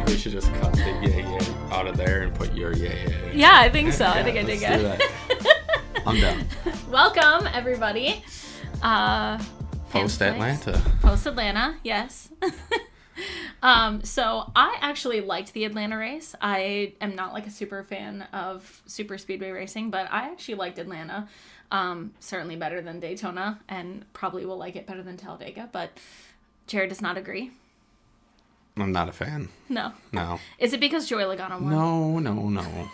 we should just cut the yeah out of there and put your yeah. Yeah, I think so. I think I did good. I'm down. Welcome, everybody. Post Atlanta. Post Atlanta, yes. So I actually liked the Atlanta race. I am not like a super fan of super speedway racing, but I actually liked Atlanta. Certainly better than Daytona, and probably will like it better than Talladega, but Jared does not agree. I'm not a fan. No. Is it because Joey Logano won? No.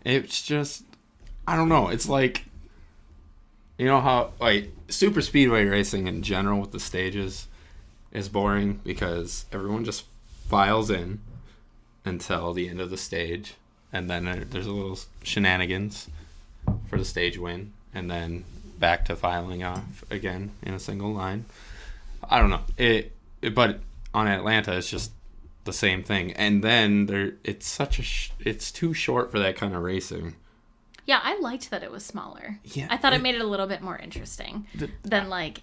It's just, I don't know. It's like, you know how, like, super speedway racing in general with the stages is boring because everyone just files in until the end of the stage, and then there's a little shenanigans for the stage win, and then back to filing off again in a single line. I don't know. But on Atlanta, it's just the same thing, and then it's too short for that kind of racing. Yeah, I liked that it was smaller. Yeah, I thought it made it a little bit more interesting than like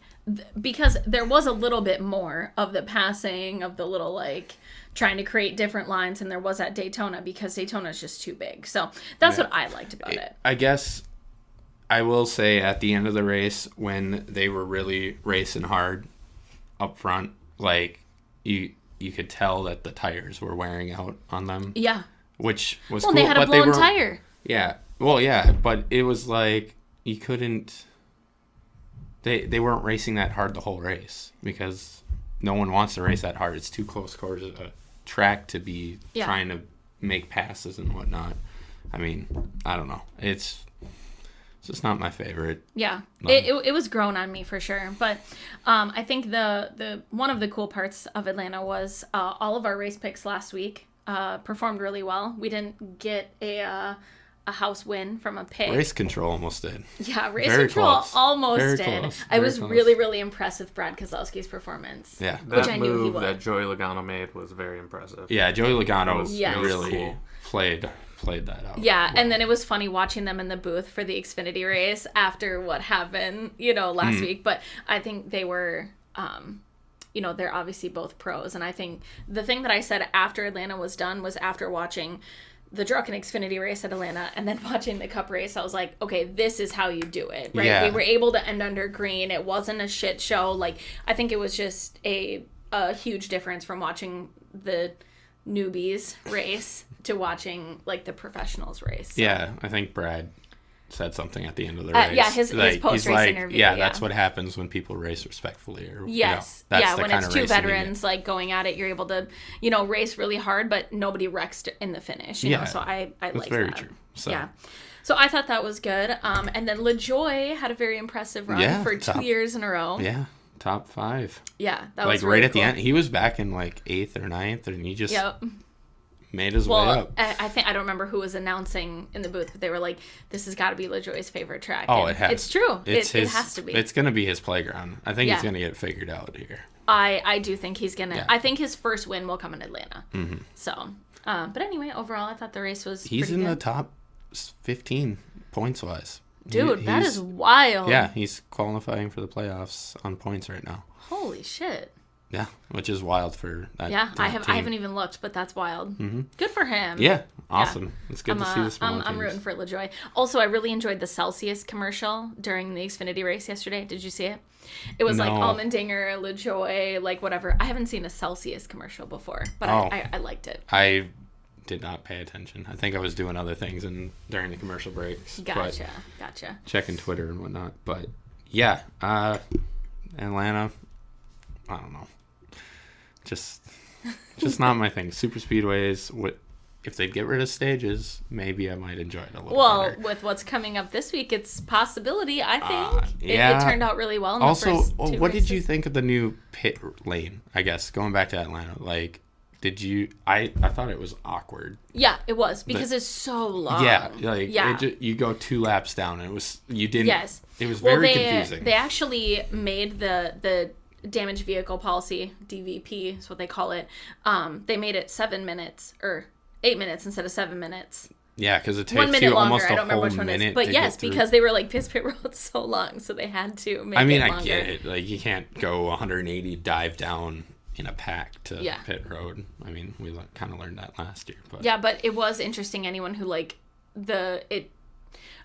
because there was a little bit more of the passing of the little like trying to create different lines than there was at Daytona because Daytona is just too big. So that's what I liked about it. I guess I will say at the end of the race when they were really racing hard up front, like you could tell that the tires were wearing out on them. Yeah. Which was cool. Well, they had a blown tire. Yeah. Well, yeah, but it was like you couldn't. They weren't racing that hard the whole race because no one wants to race that hard. It's too close quarters of a track to be trying to make passes and whatnot. I mean, I don't know. It's just not my favorite. Yeah, it was grown on me for sure. But I think the one of the cool parts of Atlanta was all of our race picks last week performed really well. We didn't get a house win from a pick. Race Control almost did. Yeah, Race Control almost Very did. close. I was really, really impressed with Brad Keselowski's performance. Yeah. Which I knew he would. That Joey Logano made was very impressive. Yeah, Joey Logano really cool. played that out. Yeah, and then it was funny watching them in the booth for the Xfinity race after what happened, last week. But I think they were, they're obviously both pros. And I think the thing that I said after Atlanta was done was after watching the Druck and Xfinity race at Atlanta and then watching the Cup race, I was like, okay, this is how you do it, right? Yeah. We were able to end under green. It wasn't a shit show. Like, I think it was just a huge difference from watching the newbies race to watching, like, the professionals race. So. Yeah, I think Brad said something at the end of the race. Yeah, his post-race interview. Yeah, that's what happens when people race respectfully. Yes. When it's two veterans, like, going at it, you're able to, race really hard, but nobody wrecks in the finish, you know? So I like that. That's very true. So. Yeah. So I thought that was good. And then LaJoy had a very impressive run for 2 years in a row. Yeah, top 5. Yeah, that like was really right at cool. the end. He was back in like 8th or 9th, and he just made his way up. I think I don't remember who was announcing in the booth, but they were like, "This has got to be LaJoy's favorite track." Oh, and it has. It's true. It has to be. It's gonna be his playground. I think he's gonna get figured out here. I do think he's gonna. Yeah. I think his first win will come in Atlanta. Mm-hmm. So, but anyway, overall, I thought the race was. He's pretty in good. the top 15 points wise. Dude, that is wild. Yeah, he's qualifying for the playoffs on points right now. Holy shit. Yeah, which is wild for that. Yeah, I team. haven't even looked, but that's wild. Mm-hmm. Good for him. Yeah, awesome. It's good to see the small I'm rooting for LaJoy. Also, I really enjoyed the Celsius commercial during the Xfinity race yesterday. Did you see it? It was like Allmendinger, LaJoy, like whatever. I haven't seen a Celsius commercial before, but I liked it. I did not pay attention. I think I was doing other things during the commercial breaks. Gotcha. Checking Twitter and whatnot. But yeah, Atlanta, I don't know. Just not my thing. Super speedways, if they'd get rid of stages, maybe I might enjoy it a little better. Well, with what's coming up this week, it's possibility, I think. It turned out really well in the first 2 races. What did you think of the new pit lane, I guess, going back to Atlanta? Like, I thought it was awkward. Yeah, it was, because it's so long. Yeah, you go 2 laps down, and it was confusing. They actually made the damaged vehicle policy, DVP is what they call it. They made it 7 minutes or 8 minutes instead of 7 minutes. Yeah, because it takes 1 minute you longer. almost I don't remember which one it is. But yes, because they were like, this pit road's so long, so they had to make it longer. I get it. Like, you can't go 180 dive down in a pack to Yeah. pit road. I mean, we kind of learned that last year. But Yeah, but it was interesting. Anyone who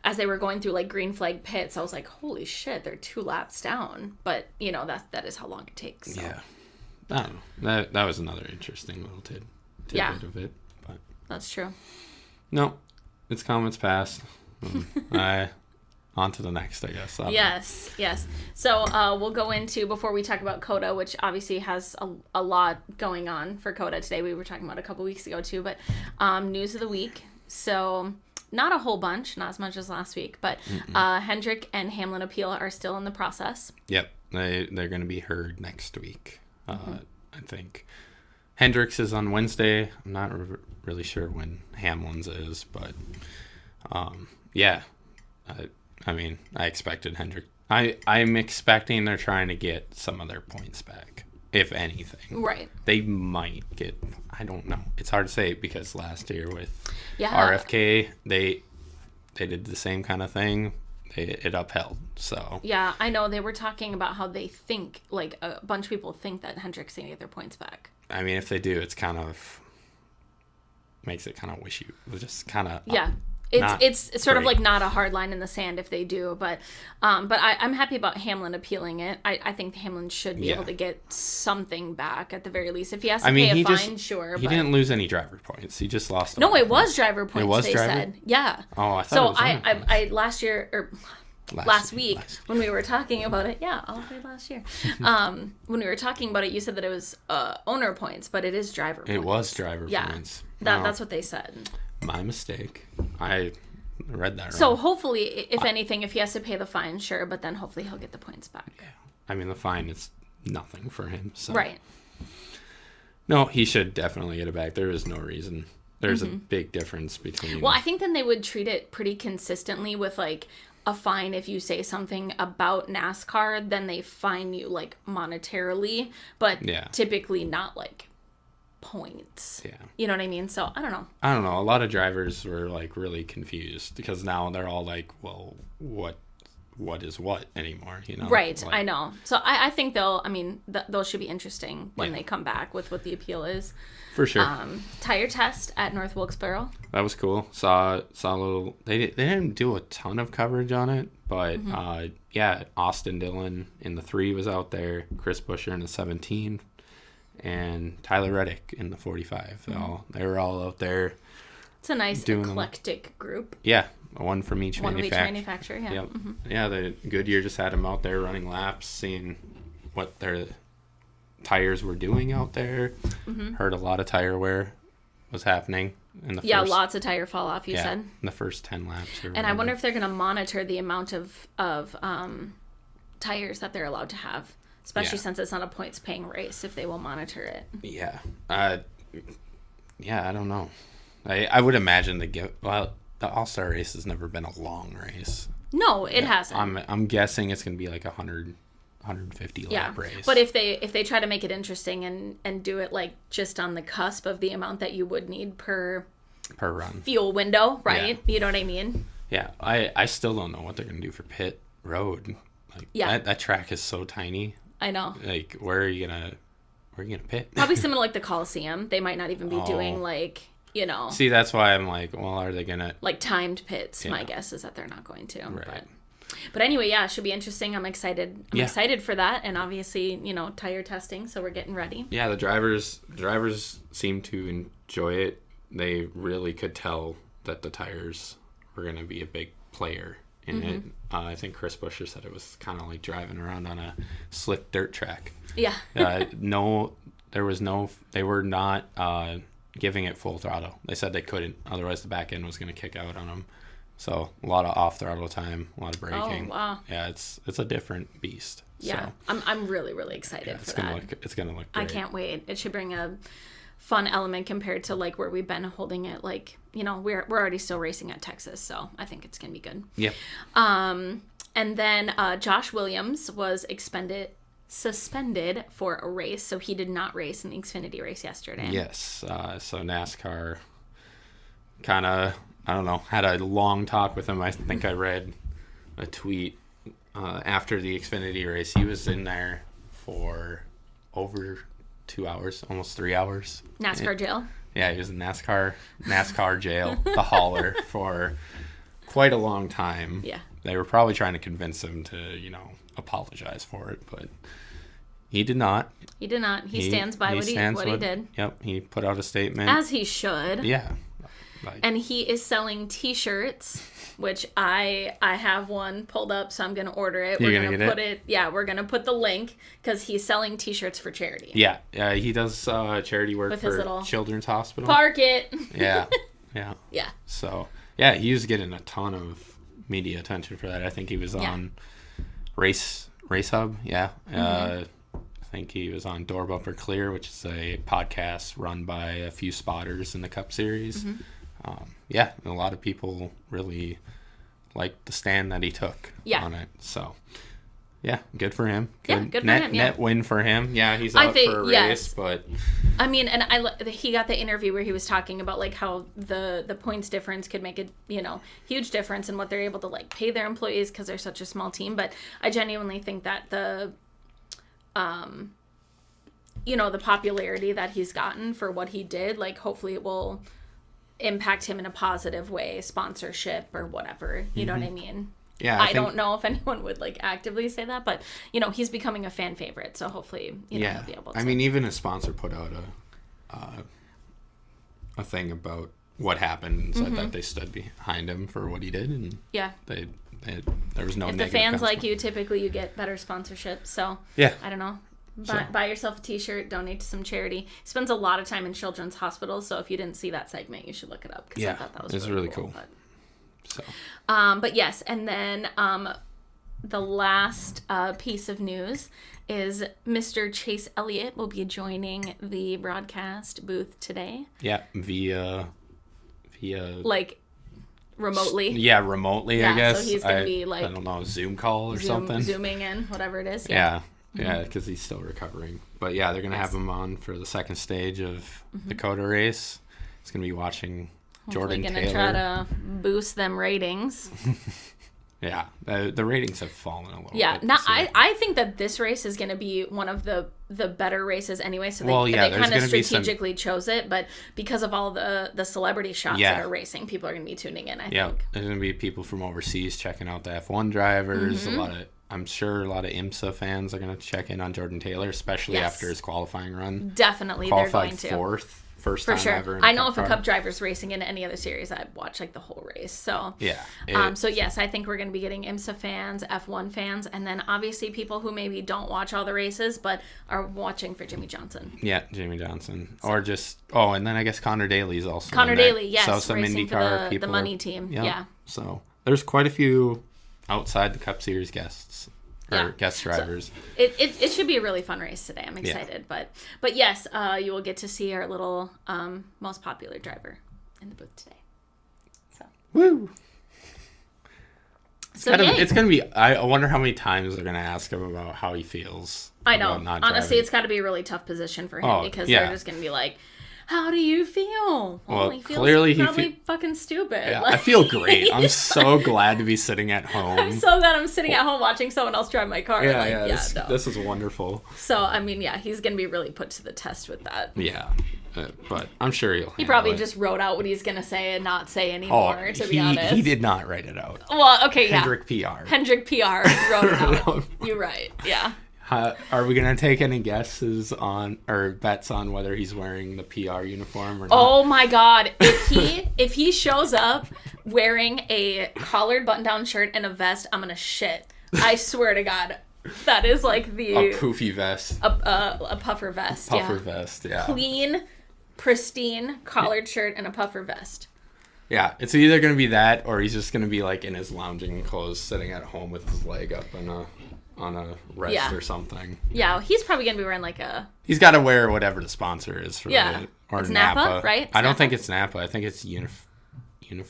as they were going through like green flag pits, I was like, holy shit, they're 2 laps down. But that is how long it takes. So. Yeah, I don't know. That was another interesting little tidbit of it. But That's true. no, it's come, it's past. On to the next, I guess. Yes. So we'll go into, before we talk about COTA, which obviously has a lot going on for COTA today. We were talking about it a couple weeks ago too, but news of the week. So not a whole bunch, not as much as last week, but Hendrick and Hamlin appeal are still in the process. Yep, they're going to be heard next week. I think Hendrick's is on Wednesday. I'm not really sure when Hamlin's is, but yeah. I mean, I expected Hendrick. I'm expecting they're trying to get some of their points back, if anything. Right. They might get. I don't know. It's hard to say because last year with Yeah. RFK, they did the same kind of thing. It upheld. So Yeah, I know. They were talking about how they think, like a bunch of people think that Hendrick's going to get their points back. I mean, if they do, it's kind of makes it kind of wishy. Just kind of Yeah. It's sort of great. like not a hard line in the sand if they do, but I'm happy about Hamlin appealing it. I think Hamlin should be able to get something back at the very least. If he has to pay a fine, sure. He didn't lose any driver points. He just lost. No, it was driver points. It was they driver? said, yeah. Oh, I thought. So it was I last year or last week when we were talking about it, all the way last year, when we were talking about it, you said that it was owner points, but it is driver points. It was driver points. That's what they said. My mistake. I read that wrong. So hopefully, if anything, if he has to pay the fine, sure, but then hopefully he'll get the points back. Yeah. I mean, the fine is nothing for him. So. Right. No, he should definitely get it back. There is no reason. There's a big difference between. Well, I think then they would treat it pretty consistently with like a fine if you say something about NASCAR, then they fine you like monetarily, but typically not like points. Yeah. You know what I mean? So I don't know. A lot of drivers were like really confused because now they're all like, well, what is what anymore? You know? Right. Like, I know. So I think those should be interesting when they come back with what the appeal is. For sure. Tire test at North Wilkesboro. That was cool. Saw a little. They didn't do a ton of coverage on it, but Austin Dillon in the 3 was out there, Chris Buescher in the 17, and Tyler Reddick in the 45. They were all out there. It's a nice eclectic group. Yeah, one from each manufacturer. Yeah. Yep. Yeah, the Goodyear just had them out there running laps, seeing what their tires were doing out there. Heard a lot of tire wear was happening in the first, lots of tire fall off. You said in the first 10 laps. And I wonder if they're going to monitor the amount of tires that they're allowed to have, especially since it's not a points paying race. If they will monitor it. Yeah. I don't know. I would imagine the All-Star race has never been a long race. No, it hasn't. I'm guessing it's going to be like 150 lap race. But if they try to make it interesting and do it like just on the cusp of the amount that you would need per run fuel window, right? You know what I mean? Yeah. I still don't know what they're going to do for pit road. Like that track is so tiny. I know. Like where are you gonna pit? Probably similar to like the Coliseum. They might not even be doing like, you know. See, that's why I'm like, well, are they gonna like timed pits? My guess is that they're not going to. Right. But anyway, it should be interesting. I'm excited. I'm excited for that, and obviously, tire testing. So we're getting ready. Yeah, the drivers seem to enjoy it. They really could tell that the tires were going to be a big player in it. I think Chris Buescher said it was kind of like driving around on a slick dirt track. Yeah. They were not giving it full throttle. They said they couldn't, otherwise the back end was going to kick out on them. So a lot of off throttle time, a lot of braking. Oh, wow. Yeah, it's a different beast. Yeah, so, I'm really, really excited for that. It's gonna look great. I can't wait. It should bring a fun element compared to like where we've been holding it. Like, we're already still racing at Texas, so I think it's gonna be good. Yep. And then Josh Williams was suspended for a race, so he did not race in the Xfinity race yesterday. Yes. So NASCAR kind of, I don't know, had a long talk with him. I think I read a tweet after the Xfinity race. He was in there for over 2 hours, almost 3 hours. NASCAR jail. Yeah, he was in NASCAR jail, the hauler, for quite a long time. Yeah. They were probably trying to convince him to, apologize for it, but he did not. He did not. He stands by what he did. Yep, he put out a statement. As he should. Yeah. And he is selling T-shirts, which I have one pulled up, so I'm gonna order it. We're gonna put it. Yeah, we're gonna put the link because he's selling T-shirts for charity. Yeah, he does charity work With for his little Children's Hospital. Park it. Yeah. Yeah. So he was getting a ton of media attention for that. I think he was on Race Hub. Yeah. I think he was on Door Bumper Clear, which is a podcast run by a few spotters in the Cup Series. And a lot of people really liked the stand that he took on it. So, good for him. Good for him. Net win for him. Yeah, he's out for a race, but I mean, and he got the interview where he was talking about like how the points difference could make a huge difference in what they're able to like pay their employees because they're such a small team. But I genuinely think that the popularity that he's gotten for what he did, like hopefully it will impact him in a positive way, sponsorship or whatever. You know what I mean? Yeah, I don't know if anyone would like actively say that, but he's becoming a fan favorite, so hopefully he'll be able to. I mean, even his sponsor put out a thing about what happened and said that they stood behind him for what he did, and there was no. If the fans like you, typically you get better sponsorship. So I don't know. Buy yourself a T-shirt, donate to some charity. He spends a lot of time in children's hospitals, so if you didn't see that segment, you should look it up. Because I thought that was really cool. But yes, and then the last piece of news is Mr. Chase Elliott will be joining the broadcast booth today. Yeah, via like remotely. Yeah, remotely. I guess. So he's gonna be like I don't know, Zoom call or something. Zooming in, whatever it is. Yeah, because he's still recovering. But yeah, they're going to have him on for the second stage of the COTA race. He's going to be watching Jordan Taylor. Hopefully going to try to boost them ratings. Yeah, the ratings have fallen a little bit. Yeah, I think that this race is going to be one of the better races anyway. So they kind of strategically chose it. But because of all the celebrity shots that are racing, people are going to be tuning in, I think. There's going to be people from overseas checking out the F1 drivers. I'm sure a lot of IMSA fans are going to check in on Jordan Taylor, especially after his qualifying run. Definitely, they're going to. Fourth, first time ever. I know if a Cup driver's racing in any other series, I'd watch like the whole race. So so yes, I think we're going to be getting IMSA fans, F1 fans, and then obviously people who maybe don't watch all the races but are watching for Jimmy Johnson. Yeah, Jimmy Johnson, or just and then I guess Connor Daly's also. Connor Daly, yes, so some racing IndyCar for people. The money team. Yeah. So there's quite a few outside the Cup Series guests. Or guest drivers. So it should be a really fun race today. I'm excited. But yes, you will get to see our little most popular driver in the booth today. So woo! It's gonna be. I wonder how many times they're gonna ask him about how he feels. I know. Honestly, it's got to be a really tough position for him because they're just gonna be like, how do you feel? Well, he feels clearly probably fucking stupid. Yeah, I feel great. I'm so glad to be sitting at home. I'm so glad I'm sitting at home watching someone else drive my car. This is wonderful. So, I mean, he's going to be really put to the test with that. Yeah, but I'm sure he probably just wrote out what he's going to say and not say anymore, to be honest. He did not write it out. Well, okay, Hendrick PR. Hendrick PR wrote it out. You're right, yeah. Are we going to take any guesses on or bets on whether he's wearing the PR uniform or not? Oh my God. If he shows up wearing a collared button-down shirt and a vest, I'm going to shit. I swear to God. That is like a poofy vest. A puffer vest. Puffer vest, yeah. Clean, pristine collared shirt and a puffer vest. Yeah, it's either going to be that or he's just going to be like in his lounging clothes sitting at home with his leg up on a rest or something. Yeah, he's probably going to be wearing like a... He's got to wear whatever the sponsor is for it. Or it's Napa, right? I don't think it's Napa. I think it's Universe.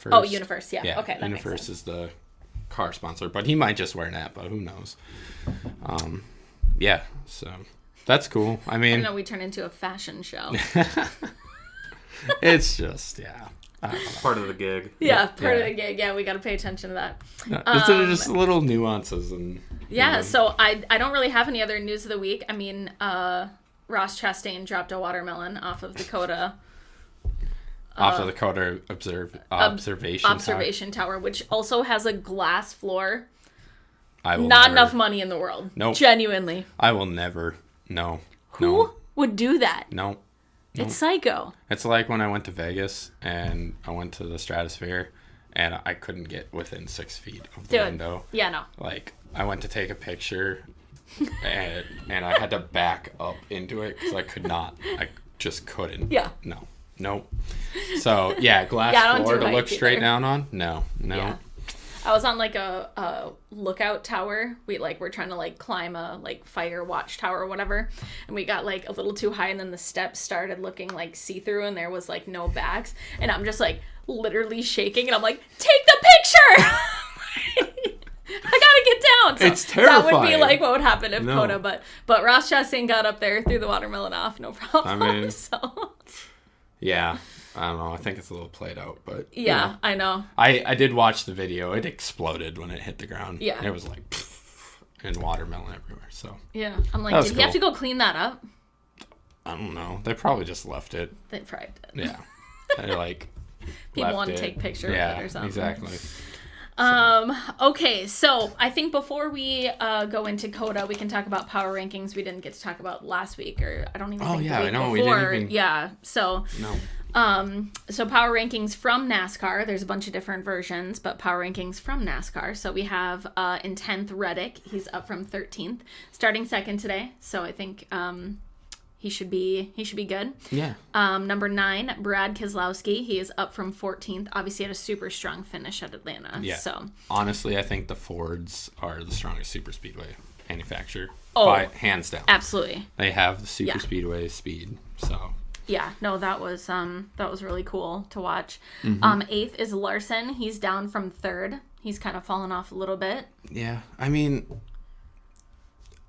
Oh, Universe, yeah. Okay, that Universe makes sense. is the car sponsor, but he might just wear Napa. Who knows? So that's cool. I mean... I know we turn into a fashion show. It's just, part of the gig. Yeah, part of the gig. Yeah, we got to pay attention to that. It's just little nuances and... Yeah, so I don't really have any other news of the week. I mean, Ross Chastain dropped a watermelon off of the COTA. Off of the COTA observation tower, which also has a glass floor. I will Not never, enough money in the world. Nope. Genuinely. I will never. No. Who would do that? No. It's psycho. It's like when I went to Vegas and I went to the Stratosphere and I couldn't get within 6 feet of the window. Yeah, no. Like, I went to take a picture and I had to back up into it because I could not. I just couldn't. Yeah. No. Nope. So, yeah, glass floor to look straight down on? No. Yeah. I was on like a lookout tower. We're trying to like climb a like fire watch tower or whatever, and we got like a little too high, and then the steps started looking like see-through, and there was like no backs, and I'm just like literally shaking, and I'm like, take the picture. I gotta get down. So it's terrifying. That would be like what would happen if COTA, but Ross Chastain got up there, threw the watermelon off, no problem. I mean, so yeah. I don't know. I think it's a little played out, but... Yeah, I know. I did watch the video. It exploded when it hit the ground. Yeah. It was like... and watermelon everywhere, so... Yeah. I'm like, did he have to go clean that up? I don't know. They probably just left it. They probably did. Yeah. They like... People want to take pictures of it or something. Exactly. Okay, so I think before we go into COTA, we can talk about power rankings we didn't get to talk about last week, or I don't even think the week before. We didn't even... Yeah, so... No. So power rankings from NASCAR, there's a bunch of different versions, but power rankings from NASCAR. So we have in 10th Reddick, he's up from 13th, starting second today. So I think he should be good. Yeah. Number 9, Brad Keselowski, he is up from 14th. Obviously had a super strong finish at Atlanta. Yeah. So honestly, I think the Fords are the strongest super speedway manufacturer. Oh, hands down. Absolutely. They have the super speedway speed. So. Yeah, no, that was really cool to watch. Mm-hmm. 8th is Larson. He's down from 3rd. He's kind of fallen off a little bit. Yeah, I mean,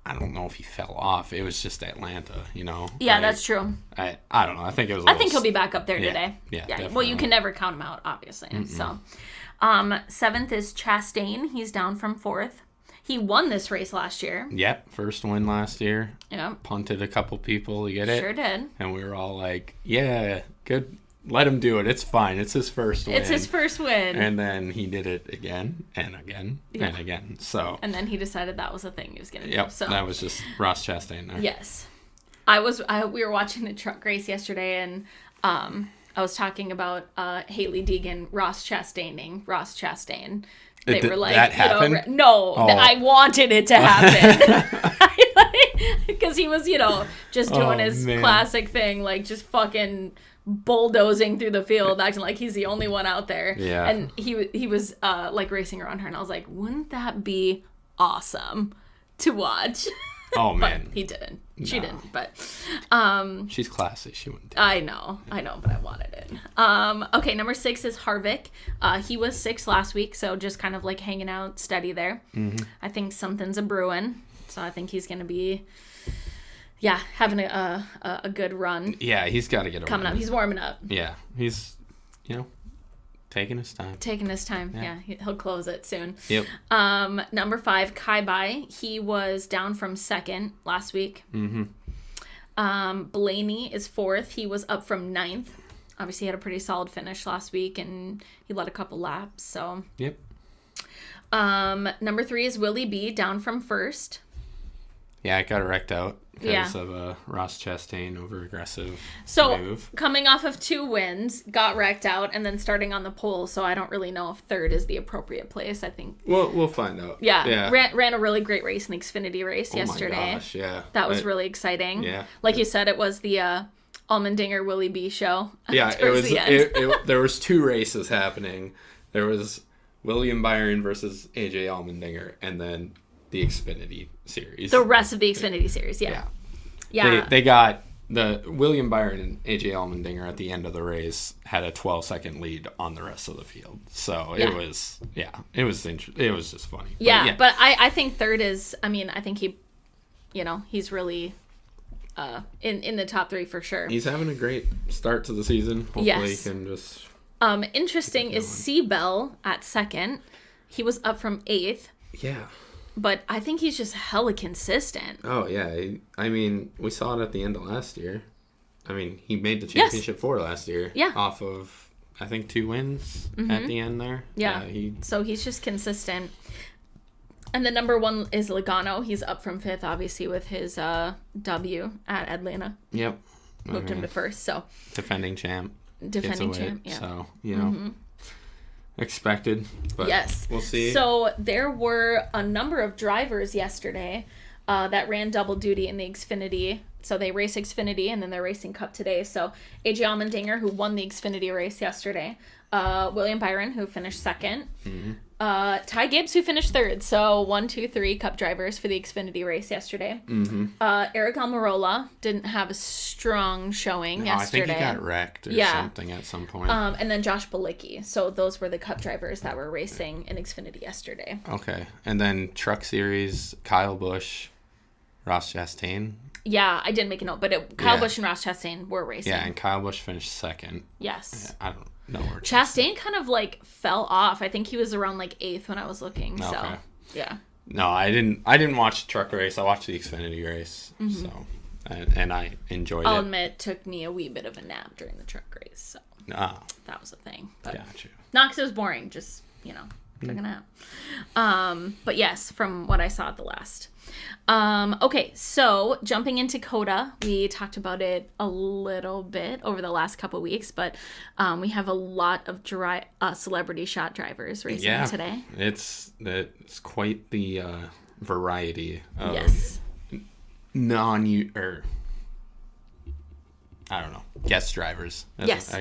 I don't know if he fell off. It was just Atlanta, you know. Yeah, that's true. I don't know. I think it was. I think he'll be back up there today. Yeah. Well, you can never count him out, obviously. Mm-mm. So, 7th is Chastain. He's down from 4th. He won this race last year. Yep, first win last year. Yep. Punted a couple people to get it. Sure did. And we were all like, yeah, good. Let him do it. It's fine. It's his first win. It's his first win. And then he did it again and again and again. So. And then he decided that was the thing he was going to do. Yep, so. that was just Ross Chastain there. Yes. We were watching the truck race yesterday, and I was talking about Hailie Deegan Ross Chastain. They were like, that happened? I wanted it to happen. Because he was, just doing his classic thing, like just fucking bulldozing through the field, acting like he's the only one out there. Yeah. And he was like racing around her, and I was like, wouldn't that be awesome to watch? Oh, man. But he didn't. She didn't, but... she's classy. She wouldn't do it. I know, but I wanted it. Okay, number 6 is Harvick. He was 6th last week, so just kind of like hanging out steady there. Mm-hmm. I think something's a-brewing, so I think he's going to be, having a good run. Yeah, he's got to get coming up. He's warming up. Yeah, he's, taking his time. Yeah, he'll close it soon. Yep. Number 5, Kai Bai. He was down from 2nd last week. Mm-hmm. Blaney is 4th. He was up from 9th. Obviously, he had a pretty solid finish last week, and he led a couple laps. So. Yep. Number 3 is Willie B, down from 1st. Yeah, it got wrecked out because of a Ross Chastain over-aggressive move. So, coming off of 2 wins, got wrecked out, and then starting on the pole, so I don't really know if 3rd is the appropriate place, I think. We'll find out. Yeah. Ran a really great race in the Xfinity race yesterday. Oh my gosh, yeah. That was really exciting. Yeah. Like you said, it was the Allmendinger Willie B show. Yeah, it was. There was 2 races happening. There was William Byron versus AJ Allmendinger, and then the Xfinity series. The rest of the Xfinity series, yeah. They got the William Byron and AJ Allmendinger at the end of the race had a 12-second lead on the rest of the field. So it was just funny. Yeah, but I think 3rd is, I think he, he's really in the top 3 for sure. He's having a great start to the season. Hopefully he can just... Interesting is Seabell at 2nd. He was up from 8th. Yeah. but I think he's just hella consistent. Oh, yeah. I mean, we saw it at the end of last year. I mean, he made the championship 4 last year. Yeah. Off of, I think, 2 wins at the end there. Yeah. So he's just consistent. And the number 1 is Logano. He's up from 5th, obviously, with his W at Atlanta. Yep. Moved him to 1st, so. Defending champ. Yeah. So, expected. But yes. We'll see. So there were a number of drivers yesterday that ran double duty in the Xfinity. So they race Xfinity and then they're racing Cup today. So AJ Allmendinger, who won the Xfinity race yesterday. William Byron, who finished 2nd. Ty Gibbs, who finished 3rd. So 1, 2, 3 Cup drivers for the Xfinity race yesterday. Eric Almirola didn't have a strong showing yesterday. I think he got wrecked or something at some point. And then Josh Bilicki. So those were the Cup drivers that were racing in Xfinity yesterday. Okay. And then Truck Series, Kyle Busch, Ross Chastain. Yeah, I did make a note, but Kyle Busch and Ross Chastain were racing. Yeah, and Kyle Busch finished 2nd. Yes. I don't know where Chastain kind of like fell off. I think he was around like 8th when I was looking. Okay. So yeah. No, I didn't watch the truck race. I watched the Xfinity race. So and I enjoyed I'll it. admit, took me a wee bit of a nap during the truck race. So that was a thing. But Gotcha. not because it was boring, just took a nap. But yes, from what I saw at the last. Okay, so jumping into COTA, we talked about it a little bit over the last couple weeks, but we have a lot of celebrity shot drivers racing today. It's quite the variety of I don't know, guest drivers. I guess.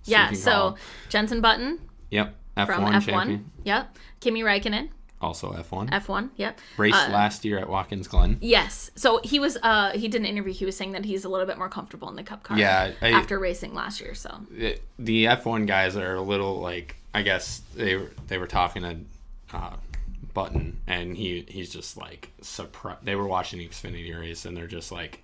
Yeah, so Jenson Button. Yep, F1 from F1. champion. Yep. Kimi Räikkönen. Also F1. F1, yep. Raced last year at Watkins Glen. Yes. So he was he did an interview, he was saying that he's a little bit more comfortable in the Cup car after racing last year, so. The F1 guys are a little like, I guess they were talking to Button, and he's just like surprised. They were watching the Xfinity race, and they're just like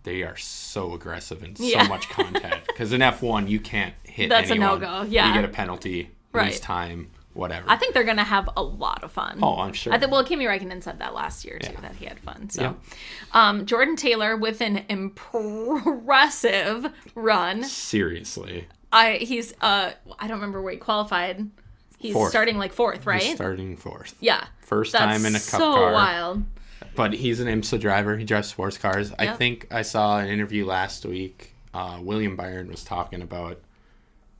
they are so aggressive and so much contact, because in F1 you can't hit That's anyone. A no-go. Yeah, you get a penalty, lose time, whatever. I think they're gonna have a lot of fun. Oh, I'm sure. Kimi Räikkönen said that last year too, that he had fun. So Jordan Taylor with an impressive run. Seriously. He's I don't remember where he qualified. He's 4th. Starting like 4th, right? He's starting 4th. Yeah. First time in a Cup car. So wild. But he's an IMSA driver. He drives sports cars. Yep. I think I saw an interview last week. William Byron was talking about.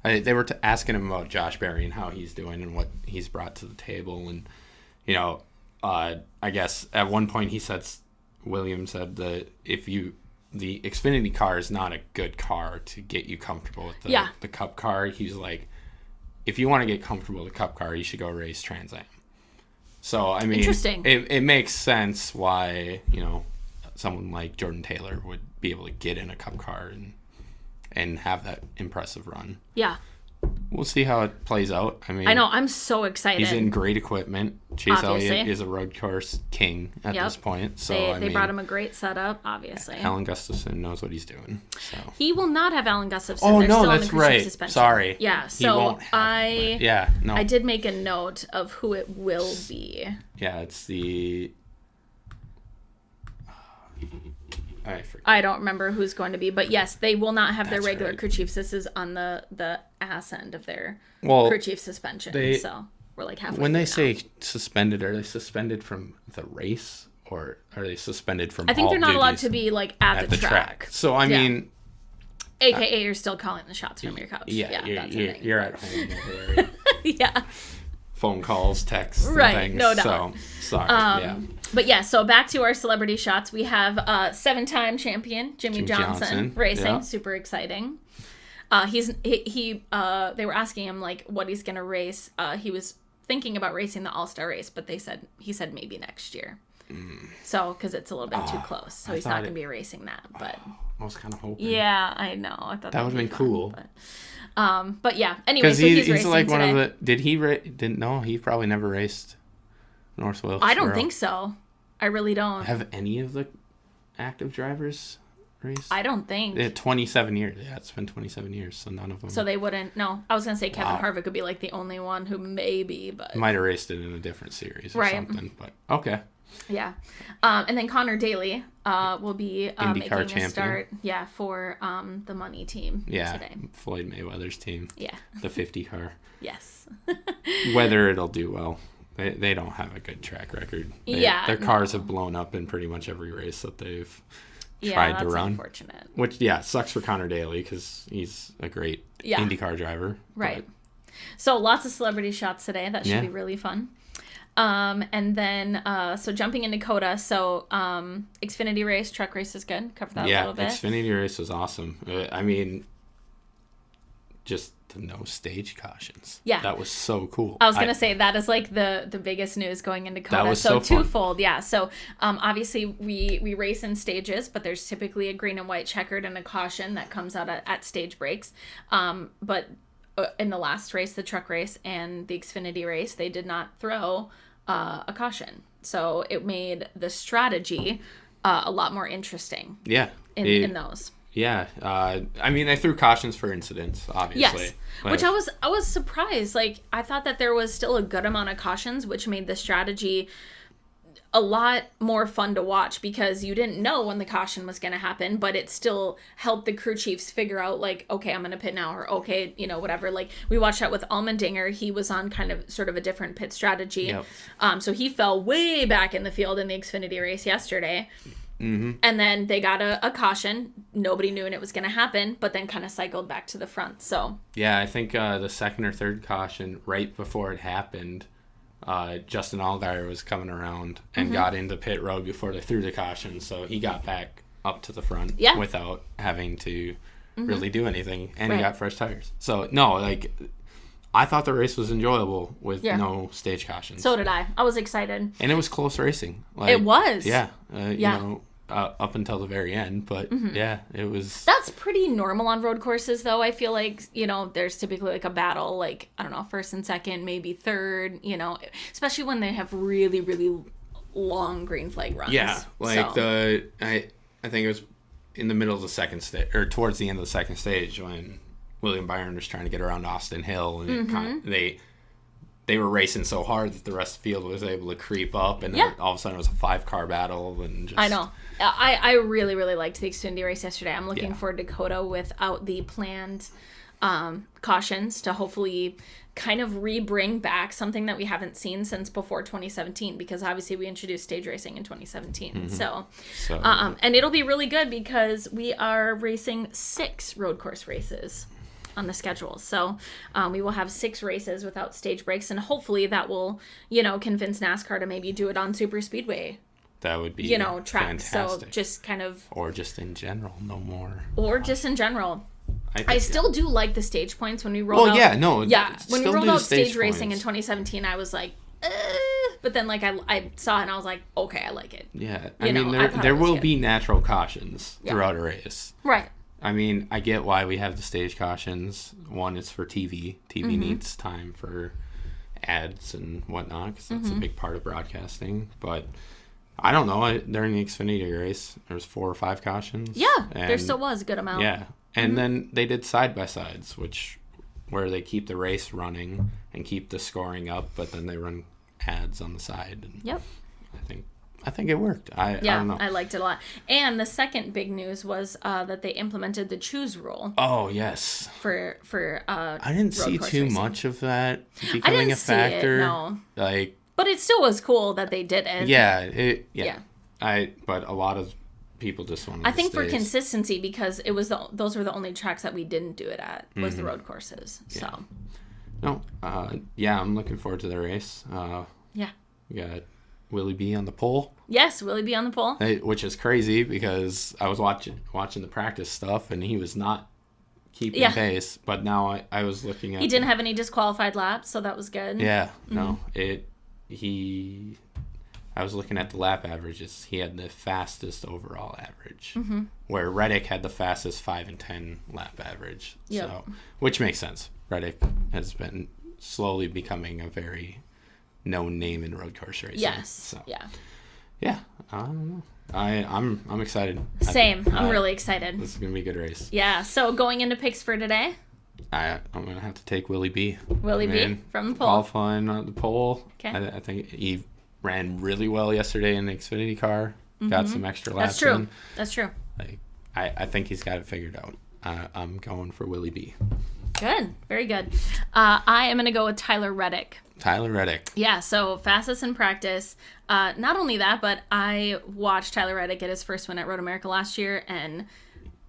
They were asking him about Josh Berry and how he's doing and what he's brought to the table. And, I guess at one point William said that the Xfinity car is not a good car to get you comfortable with the Cup car. He's like, if you want to get comfortable with the Cup car, you should go race Trans Am. So, I mean, interesting. It makes sense why, someone like Jordan Taylor would be able to get in a Cup car and have that impressive run. Yeah. We'll see how it plays out. I mean, I know. I'm so excited. He's in great equipment. Chase obviously. Elliott is a road course king at this point. So they brought him a great setup, obviously. Alan Gustafson knows what he's doing. So he will not have Alan Gustafson. Oh, They're no, still that's on the right. suspension. Sorry. Yeah. He So won't have him, I did make a note of who it will be. Yeah, it's the. I don't remember who's going to be, but yes, they will not have their regular right. crew chiefs. This is on the ass end of their crew chief suspension. So we're like halfway. When they say suspended, are they suspended from the race or are they suspended from? I think all they're not allowed duties to be like at the track. So I mean, AKA you're still calling the shots from your couch. Yeah, you're at home over there. Yeah. Phone calls, texts, right? And things. No doubt. So sorry. But yeah, so back to our celebrity shots. We have 7-time champion Jimmy Johnson racing. Yeah. Super exciting. They were asking him like what he's gonna race. He was thinking about racing the All-Star race, but he said maybe next year. So because it's a little bit too close, so he's not gonna be racing that. But I was kind of hoping. Yeah, I know. I thought that would have been cool. But yeah. Anyway, because so he's like racing one today. of the. Did he? Didn't know. He probably never raced North Wilkesboro. I don't think so. I really don't. Have any of the active drivers raced? I don't think. 27 years. Yeah, it's been 27 years, so none of them. So they wouldn't. No, I was gonna say Kevin Harvick would be like the only one who maybe, but might have raced it in a different series or something. But okay. Yeah. And then Connor Daly will be making champion. a start for the money team today. Floyd Mayweather's team. Yeah. The 50 car. Yes. Whether it'll do well. They don't have a good track record. Their cars have blown up in pretty much every race that they've tried to run. Unfortunate. Which, sucks for Connor Daly because he's a great IndyCar driver. Right. So lots of celebrity shots today. That should be really fun. And then, so jumping into COTA, so Xfinity race, truck race is good. Cover that a little bit. Xfinity race was awesome. I mean, just no stage cautions. Yeah. That was so cool. I was going to say that is like the biggest news going into COTA. That was so twofold. Yeah. So obviously we race in stages, but there's typically a green and white checkered and a caution that comes out at stage breaks. But in the last race, the truck race and the Xfinity race, they did not throw a caution. So it made the strategy a lot more interesting. Yeah. In those. Yeah, I mean, they threw cautions for incidents, obviously. Yes, which I was surprised. Like, I thought that there was still a good amount of cautions, which made the strategy a lot more fun to watch because you didn't know when the caution was going to happen, but it still helped the crew chiefs figure out, like, okay, I'm going to pit now, or okay, whatever. Like, we watched that with Allmendinger. He was on kind of sort of a different pit strategy. Yep. So he fell way back in the field in the Xfinity race yesterday. Mm-hmm. And then they got a caution. Nobody knew when it was going to happen, but then kind of cycled back to the front. So yeah, I think the second or third caution right before it happened, Justin Allgaier was coming around and got into pit road before they threw the caution. So he got back up to the front without having to really do anything, and he got fresh tires. So no, like, I thought the race was enjoyable with no stage cautions. So did I. I was excited. And it was close racing. Like, it was. Yeah. You know, up until the very end. But, it was... That's pretty normal on road courses, though. I feel like, there's typically, like, a battle, like, I don't know, first and second, maybe third, especially when they have really, really long green flag runs. Yeah. Like, I think it was in the middle of the second stage, or towards the end of the second stage when William Byron was trying to get around Austin Hill, and they were racing so hard that the rest of the field was able to creep up, and then all of a sudden it was a 5-car battle. And just... I know. I really, really liked the Xfinity race yesterday. I'm looking forward to COTA without the planned cautions to hopefully kind of re-bring back something that we haven't seen since before 2017, because obviously we introduced stage racing in 2017. So and it'll be really good because we are racing 6 road course races on the schedule. So we will have 6 races without stage breaks, and hopefully that will, convince NASCAR to maybe do it on super speedway. That would be tracks. Fantastic. So just kind of... Or just in general, no more. Or just in general. I still do like the stage points when we rolled out. When we rolled out stage racing in 2017, I was like, but then like I saw it and I was like, okay, I like it. Yeah. I mean, there will be natural cautions throughout a race. Right. I mean, I get why we have the stage cautions. One is for TV. TV needs time for ads and whatnot, because that's a big part of broadcasting. But I don't know. During the Xfinity race, there was 4 or 5 cautions. Yeah, there still was a good amount. Yeah, and then they did side-by-sides, where they keep the race running and keep the scoring up, but then they run ads on the side. And I think it worked. I don't know. I liked it a lot. And the second big news was that they implemented the choose rule. Oh, yes. For I didn't see too much of that becoming a factor. I didn't see it, no. Like, but it still was cool that they did it. Yeah. But a lot of people just wanted I think for consistency, because it was those were the only tracks that we didn't do it at, was the road courses. So. No, I'm looking forward to the race. We got Willie B on the pole. Yes, Willie B on the pole. Which is crazy because I was watching the practice stuff and he was not keeping pace. But now I was looking at... He didn't have any disqualified laps, so that was good. Yeah, no. I was looking at the lap averages. He had the fastest overall average, where Reddick had the fastest 5 and 10 lap average. Yep. So, which makes sense. Reddick has been slowly becoming a very known name in road course racing. Yes. So, yeah. I don't know. I'm excited. Same. I'm really excited. This is gonna be a good race. Yeah. So going into picks for today, I'm gonna have to take Willie B. Willie B from the pole. Qualifying on the pole. Okay. I think ran really well yesterday in the Xfinity car. Got some extra laps. That's true. in. That's true. Like, I think he's got it figured out. I'm going for Willie B. Good. Very good. I am going to go with Tyler Reddick. Tyler Reddick. Yeah, so fastest in practice. Not only that, but I watched Tyler Reddick get his first win at Road America last year, and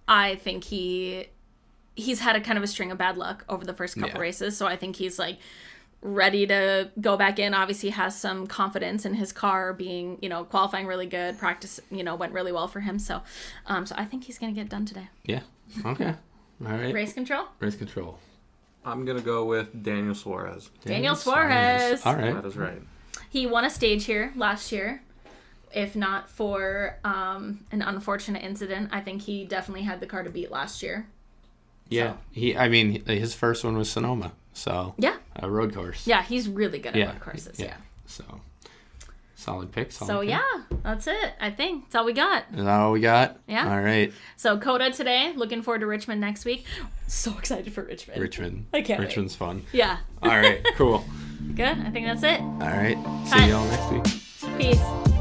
I think he's had a kind of a string of bad luck over the first couple races, so I think he's like ready to go back in. Obviously has some confidence in his car being, qualifying really good. Practice, went really well for him, so I think he's going to get done today. Yeah. Okay. All right. Race control? Race control. I'm going to go with Daniel Suarez. Daniel Suarez. All right. That is right. He won a stage here last year. If not for an unfortunate incident, I think he definitely had the car to beat last year. Yeah. So. His first one was Sonoma. So yeah, a road course. Yeah, he's really good at road courses. Yeah. So solid pick. That's it. I think that's all we got. Is that all we got? Yeah. All right. So COTA today. Looking forward to Richmond next week. So excited for Richmond. I can't. Richmond's fun. Yeah. All right. Cool. Good. I think that's it. All right. See you all next week. Peace.